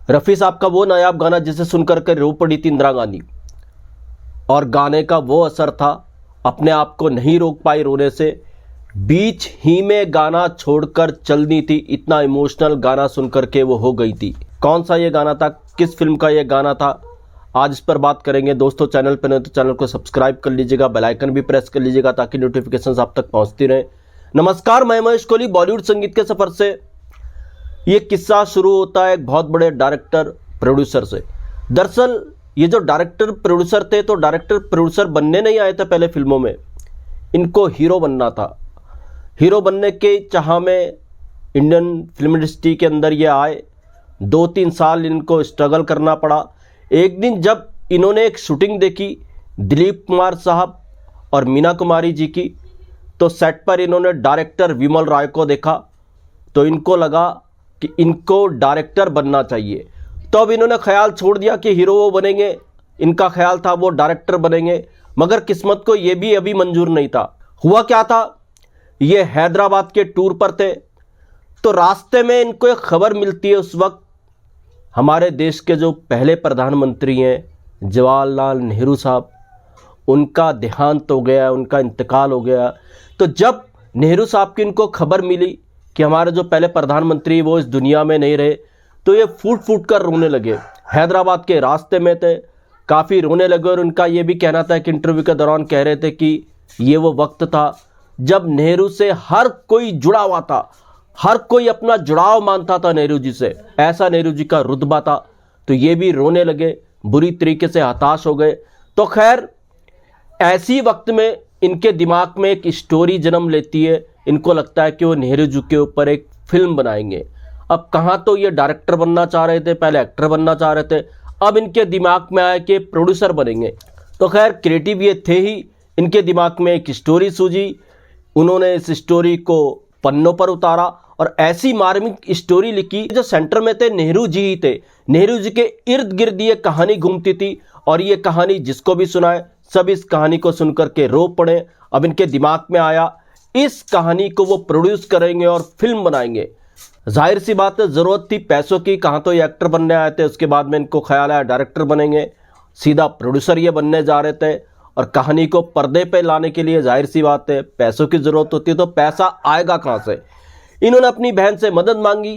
रफ़ी साहब का वो नायाब गाना जिसे सुनकर के रो पड़ी थी इंदिरा गांधी, और गाने का वो असर था, अपने आप को नहीं रोक पाई रोने से, बीच ही में गाना छोड़कर चल दी थी। इतना इमोशनल गाना सुनकर के वो हो गई थी। कौन सा ये गाना था, किस फिल्म का ये गाना था, आज इस पर बात करेंगे। दोस्तों, चैनल पर नहीं तो चैनल को सब्सक्राइब कर लीजिएगा, बेल आइकन भी प्रेस कर लीजिएगा ताकि नोटिफिकेशंस आप तक पहुंचती रहे। नमस्कार, मैं महेश कोहली। बॉलीवुड संगीत के सफर से ये किस्सा शुरू होता है एक बहुत बड़े डायरेक्टर प्रोड्यूसर से। दरअसल ये जो डायरेक्टर प्रोड्यूसर थे, तो डायरेक्टर प्रोड्यूसर बनने नहीं आए थे पहले फिल्मों में, इनको हीरो बनना था। हीरो बनने के चाह में इंडियन फिल्म इंडस्ट्री के अंदर ये आए। 2-3 साल इनको स्ट्रगल करना पड़ा। एक दिन जब इन्होंने एक शूटिंग देखी दिलीप कुमार साहब और मीना कुमारी जी की, तो सेट पर इन्होंने डायरेक्टर विमल राय को देखा, तो इनको लगा कि इनको डायरेक्टर बनना चाहिए। तो अब इन्होंने ख्याल छोड़ दिया कि हीरो वो बनेंगे, इनका ख्याल था वो डायरेक्टर बनेंगे। मगर किस्मत को ये भी अभी मंजूर नहीं था। हुआ क्या था, ये हैदराबाद के टूर पर थे, तो रास्ते में इनको एक खबर मिलती है। उस वक्त हमारे देश के जो पहले प्रधानमंत्री हैं जवाहरलाल नेहरू साहब, उनका देहांत हो गया, उनका इंतकाल हो गया। तो जब नेहरू साहब की इनको खबर मिली कि हमारे जो पहले प्रधानमंत्री वो इस दुनिया में नहीं रहे, तो ये फूट फूट कर रोने लगे। हैदराबाद के रास्ते में थे, काफ़ी रोने लगे। और उनका ये भी कहना था कि इंटरव्यू के दौरान कह रहे थे कि ये वो वक्त था जब नेहरू से हर कोई जुड़ा हुआ था, हर कोई अपना जुड़ाव मानता था नेहरू जी से, ऐसा नेहरू जी का रुतबा था। तो ये भी रोने लगे, बुरी तरीके से हताश हो गए। तो खैर, ऐसी वक्त में इनके दिमाग में एक स्टोरी जन्म लेती है। इनको लगता है कि वो नेहरू जी के ऊपर एक फिल्म बनाएंगे। अब कहाँ तो ये डायरेक्टर बनना चाह रहे थे, पहले एक्टर बनना चाह रहे थे, अब इनके दिमाग में आया कि प्रोड्यूसर बनेंगे। तो खैर, क्रिएटिव ये थे ही, इनके दिमाग में एक स्टोरी सूझी। उन्होंने इस स्टोरी को पन्नों पर उतारा और ऐसी मार्मिक स्टोरी लिखी। जो सेंटर में थे नेहरू जी ही थे, नेहरू जी के इर्द गिर्द ये कहानी घूमती थी। और ये कहानी जिसको भी सुनाए सब इस कहानी को सुनकर के रो पड़े। अब इनके दिमाग में आया इस कहानी को वो प्रोड्यूस करेंगे और फिल्म बनाएंगे। जाहिर सी बात है, ज़रूरत थी पैसों की। कहाँ तो ये एक्टर बनने आए थे, उसके बाद में इनको ख्याल आया डायरेक्टर बनेंगे। सीधा प्रोड्यूसर ये बनने जा रहे थे। और कहानी को पर्दे पे लाने के लिए जाहिर सी बात है पैसों की ज़रूरत होती है। तो पैसा आएगा कहाँ से? इन्होंने अपनी बहन से मदद मांगी,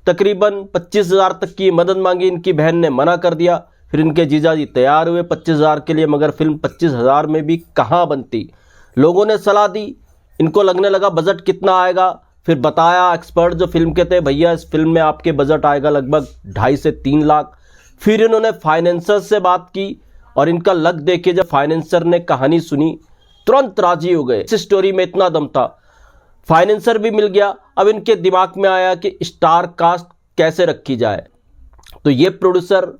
तकरीबन 25,000 तक की मदद मांगी। इनकी बहन ने मना कर दिया। फिर इनके जीजाजी तैयार हुए 25,000 के लिए, मगर फिल्म 25,000 में भी कहाँ बनती। लोगों ने सलाह दी, इनको लगने लगा बजट कितना आएगा। फिर बताया एक्सपर्ट जो फिल्म के थे, भैया इस फिल्म में आपके बजट आएगा लगभग 2.5 से 3 लाख। फिर इन्होंने फाइनेंसर से बात की और इनका लक देखे जब फाइनेंसर ने कहानी सुनी तुरंत राजी हो गए। इस स्टोरी में इतना दम था, फाइनेंसर भी मिल गया। अब इनके दिमाग में आया कि स्टार कास्ट कैसे रखी जाए। तो ये प्रोड्यूसर,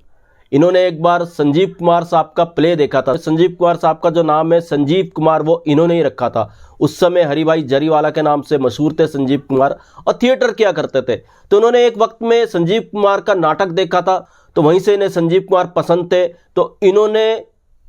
इन्होंने एक बार संजीव कुमार साहब का प्ले देखा था। संजीव कुमार साहब का जो नाम है संजीव कुमार, वो इन्होंने ही रखा था। उस समय हरिभाई जरीवाला के नाम से मशहूर थे संजीव कुमार, और थिएटर किया करते थे। तो उन्होंने एक वक्त में संजीव कुमार का नाटक देखा था, तो वहीं से इन्हें संजीव कुमार पसंद थे। तो इन्होंने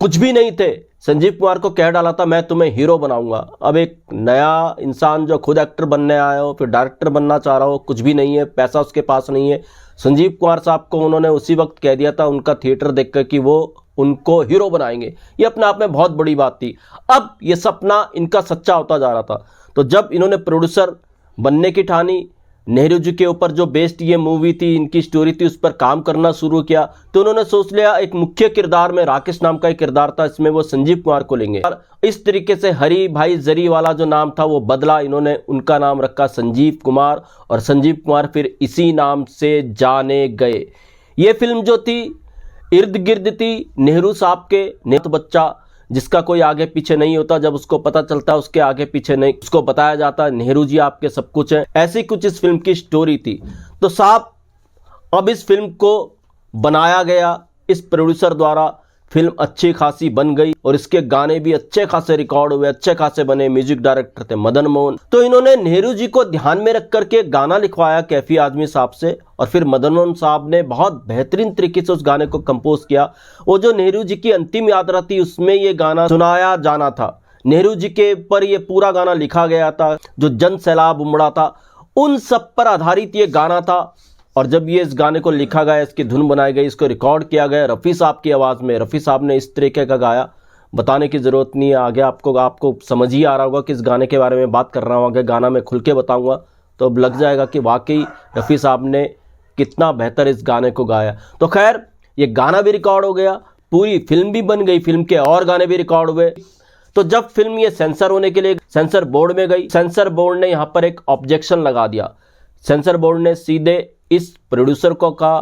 कुछ भी नहीं थे, संजीव कुमार को कह डाला था मैं तुम्हें हीरो बनाऊंगा। अब एक नया इंसान जो खुद एक्टर बनने आया हो, फिर डायरेक्टर बनना चाह रहा हो, कुछ भी नहीं है, पैसा उसके पास नहीं है। संजीव कुमार साहब को उन्होंने उसी वक्त कह दिया था उनका थिएटर देखकर कि वो उनको हीरो बनाएंगे। ये अपने आप में बहुत बड़ी बात थी। अब ये सपना इनका सच्चा होता जा रहा था। तो जब इन्होंने प्रोड्यूसर बनने की ठानी, नेहरू जी के ऊपर जो बेस्ड ये मूवी थी, इनकी स्टोरी थी, उस पर काम करना शुरू किया। तो उन्होंने सोच लिया एक मुख्य किरदार में राकेश नाम का एक किरदार था, इसमें वो संजीव कुमार को लेंगे। और इस तरीके से हरी भाई जरी वाला जो नाम था वो बदला, इन्होंने उनका नाम रखा संजीव कुमार। और संजीव कुमार फिर इसी नाम से जाने गए। ये फिल्म जो थी इर्द गिर्द थी नेहरू साहब के। नेहरू बच्चा जिसका कोई आगे पीछे नहीं होता, जब उसको पता चलता है उसके आगे पीछे नहीं, उसको बताया जाता है नेहरू जी आपके सब कुछ हैं। ऐसी कुछ इस फिल्म की स्टोरी थी। तो साहब, अब इस फिल्म को बनाया गया इस प्रोड्यूसर द्वारा। फिल्म अच्छी खासी बन गई और इसके गाने भी अच्छे खासे रिकॉर्ड हुए, अच्छे खासे बने। म्यूजिक डायरेक्टर थे मदन मोहन। तो इन्होंने नेहरू जी को ध्यान में रख करके गाना लिखवाया कैफी आजमी साहब से, और फिर मदन मोहन साहब ने बहुत बेहतरीन तरीके से उस गाने को कंपोज किया। वो जो नेहरू जी की अंतिम यात्रा थी उसमें ये गाना सुनाया जाना था। नेहरू जी के ऊपर ये पूरा गाना लिखा गया था, जो जन सैलाब उमड़ा था उन सब पर आधारित ये गाना था। और जब ये इस गाने को लिखा गया, इसकी धुन बनाई गई, इसको रिकॉर्ड किया गया रफ़ी साहब की आवाज़ में, रफ़ी साहब ने इस तरीके का गाया, बताने की ज़रूरत नहीं है। आगे आपको समझ ही आ रहा होगा कि इस गाने के बारे में बात कर रहा हूँ। आगे गाना मैं खुल के बताऊँगा तो अब लग जाएगा कि वाकई रफ़ी साहब ने कितना बेहतर इस गाने को गाया। तो खैर ये गाना भी रिकॉर्ड हो गया, पूरी फिल्म भी बन गई, फिल्म के और गाने भी रिकॉर्ड हुए। तो जब फिल्म ये सेंसर होने के लिए सेंसर बोर्ड में गई, सेंसर बोर्ड ने यहाँ पर एक ऑब्जेक्शन लगा दिया। सेंसर बोर्ड ने सीधे इस प्रोड्यूसर को कहा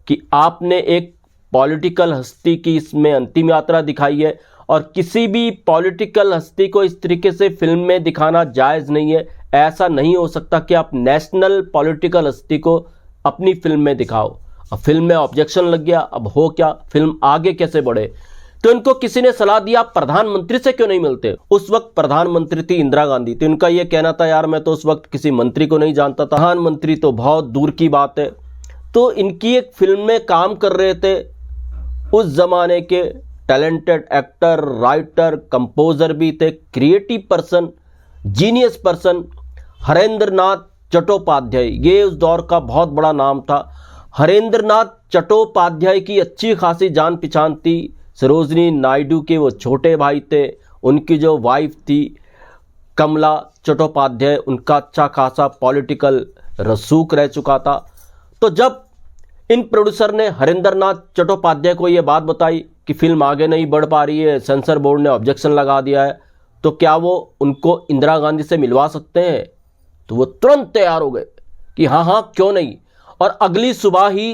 कि आपने एक पॉलिटिकल हस्ती की इसमें अंतिम यात्रा दिखाई है और किसी भी पॉलिटिकल हस्ती को इस तरीके से फिल्म में दिखाना जायज़ नहीं है। ऐसा नहीं हो सकता कि आप नेशनल पॉलिटिकल हस्ती को अपनी फिल्म में दिखाओ। अब फिल्म में ऑब्जेक्शन लग गया, अब हो क्या, फिल्म आगे कैसे बढ़े। तो इनको किसी ने सलाह दिया आप प्रधानमंत्री से क्यों नहीं मिलते। उस वक्त प्रधानमंत्री थी इंदिरा गांधी। तो इनका यह कहना था यार मैं तो उस वक्त किसी मंत्री को नहीं जानता था, प्रधानमंत्री तो बहुत दूर की बात है। तो इनकी एक फिल्म में काम कर रहे थे उस जमाने के टैलेंटेड एक्टर, राइटर, कंपोजर भी थे, creative person, genius person Harendra Nath Chattopadhyay. ये उस दौर का बहुत बड़ा नाम था। हरेंद्र नाथ चट्टोपाध्याय की अच्छी खासी जान पहचान थी। सरोजिनी नायडू के वो छोटे भाई थे, उनकी जो वाइफ थी कमला चट्टोपाध्याय, उनका अच्छा खासा पॉलिटिकल रसूख रह चुका था। तो जब इन प्रोड्यूसर ने हरेंद्र नाथ चट्टोपाध्याय को ये बात बताई कि फिल्म आगे नहीं बढ़ पा रही है, सेंसर बोर्ड ने ऑब्जेक्शन लगा दिया है, तो क्या वो उनको इंदिरा गांधी से मिलवा सकते हैं। तो वो तुरंत तैयार हो गए कि हाँ क्यों नहीं। और अगली सुबह ही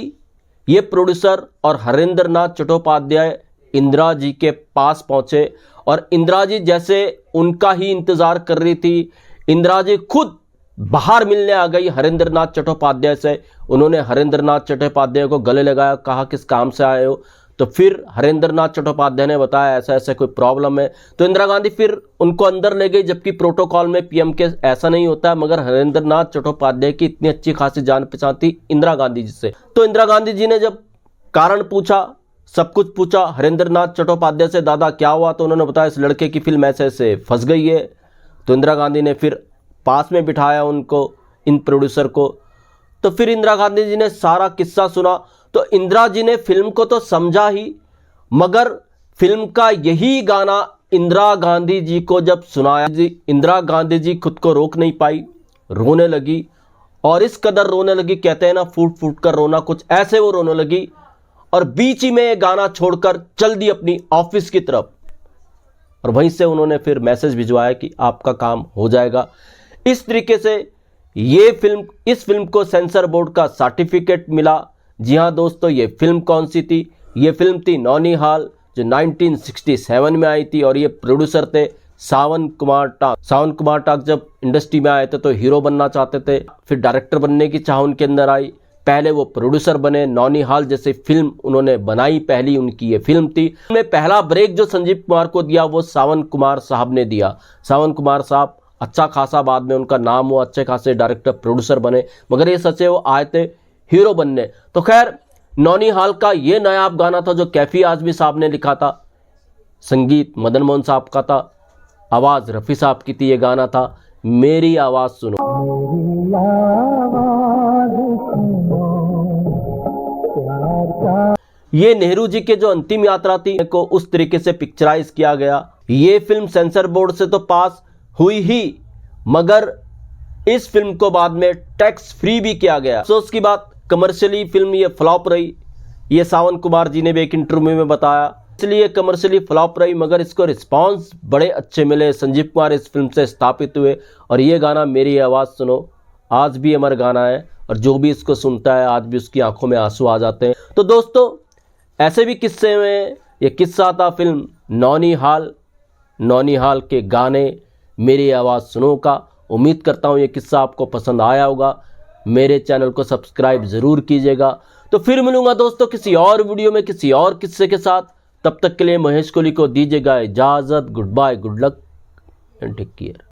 ये प्रोड्यूसर और हरेंद्र नाथ चट्टोपाध्याय इंदिरा जी के पास पहुंचे और इंदिरा जी जैसे उनका ही इंतज़ार कर रही थी, इंदिरा जी खुद बाहर मिलने आ गई हरेंद्र नाथ चट्टोपाध्याय से। उन्होंने हरेंद्र नाथ चट्टोपाध्याय को गले लगाया, कहा किस काम से आए हो। तो फिर हरेंद्र नाथ चट्टोपाध्याय ने बताया ऐसा ऐसा कोई प्रॉब्लम है। तो इंदिरा गांधी फिर उनको अंदर ले गई, जबकि प्रोटोकॉल में पीएम के ऐसा नहीं होता है, मगर हरेंद्र नाथ चट्टोपाध्याय की इतनी अच्छी खासी जान पहचान थी इंदिरा गांधी जी से। तो इंदिरा गांधी जी ने जब कारण पूछा, सब कुछ पूछा हरेंद्र नाथ चट्टोपाध्याय से, दादा क्या हुआ। तो उन्होंने बताया इस लड़के की फिल्म ऐसे ऐसे फंस गई है। तो इंदिरा गांधी ने फिर पास में बिठाया उनको, इन प्रोड्यूसर को। तो फिर इंदिरा गांधी जी ने सारा किस्सा सुना। तो इंदिरा जी ने फिल्म को तो समझा ही, मगर फिल्म का यही गाना इंदिरा गांधी जी को जब सुनाया, इंदिरा गांधी जी खुद को रोक नहीं पाई, रोने लगी। और इस कदर रोने लगी, कहते हैं ना फूट फूट कर रोना, कुछ ऐसे वो रोने लगी। और बीच ही में ये गाना छोड़कर चल दी अपनी ऑफिस की तरफ। और वहीं से उन्होंने फिर मैसेज भिजवाया कि आपका काम हो जाएगा। इस तरीके से इस फिल्म को सेंसर बोर्ड का सर्टिफिकेट मिला। जी हाँ दोस्तों, ये फिल्म कौन सी थी। ये फिल्म थी नौनिहाल, जो 1967 में आई थी। और ये प्रोड्यूसर थे सावन कुमार टाक। सावन कुमार टाक जब इंडस्ट्री में आए थे तो हीरो बनना चाहते थे, फिर डायरेक्टर बनने की चाह उनके अंदर आई। पहले वो प्रोड्यूसर बने, नौनिहाल जैसे फिल्म उन्होंने बनाई, पहली उनकी ये फिल्म थी। में पहला ब्रेक जो संजीव कुमार को दिया वो सावन कुमार साहब ने दिया। सावन कुमार साहब अच्छा खासा बाद में उनका नाम हुआ, अच्छे खासे डायरेक्टर प्रोड्यूसर बने, मगर ये सच है वो आए थे हीरो बनने। तो खैर नौनिहाल का ये नायाब गाना था जो कैफी आजमी साहब ने लिखा था, संगीत मदन मोहन साहब का था, आवाज़ रफ़ी साहब की थी। ये गाना था मेरी आवाज़ सुनो। ये नेहरू जी के जो अंतिम यात्रा थी को उस तरीके से पिक्चराइज किया गया। ये फिल्म सेंसर बोर्ड से तो पास हुई ही, मगर इस फिल्म को बाद में टैक्स फ्री भी किया गया। तो उसकी बात कमर्शियली फिल्म ये फ्लॉप रही। ये सावन कुमार जी ने भी एक इंटरव्यू में बताया, इसलिए कमर्शियली फ्लॉप रही, मगर इसको रिस्पांस बड़े अच्छे मिले। संजीव कुमार इस फिल्म से स्थापित हुए और ये गाना मेरी आवाज़ सुनो आज भी अमर गाना है और जो भी इसको सुनता है आज भी उसकी आंखों में आंसू आ जाते हैं। तो दोस्तों ऐसे भी किस्से में ये किस्सा था फिल्म नौनिहाल के गाने मेरी आवाज़ सुनो का। उम्मीद करता हूँ ये किस्सा आपको पसंद आया होगा। मेरे चैनल को सब्सक्राइब ज़रूर कीजिएगा। तो फिर मिलूंगा दोस्तों किसी और वीडियो में किसी और किस्से के साथ। तब तक के लिए महेश कोहली को दीजिएगा इजाज़त। Good bye, good luck and take care.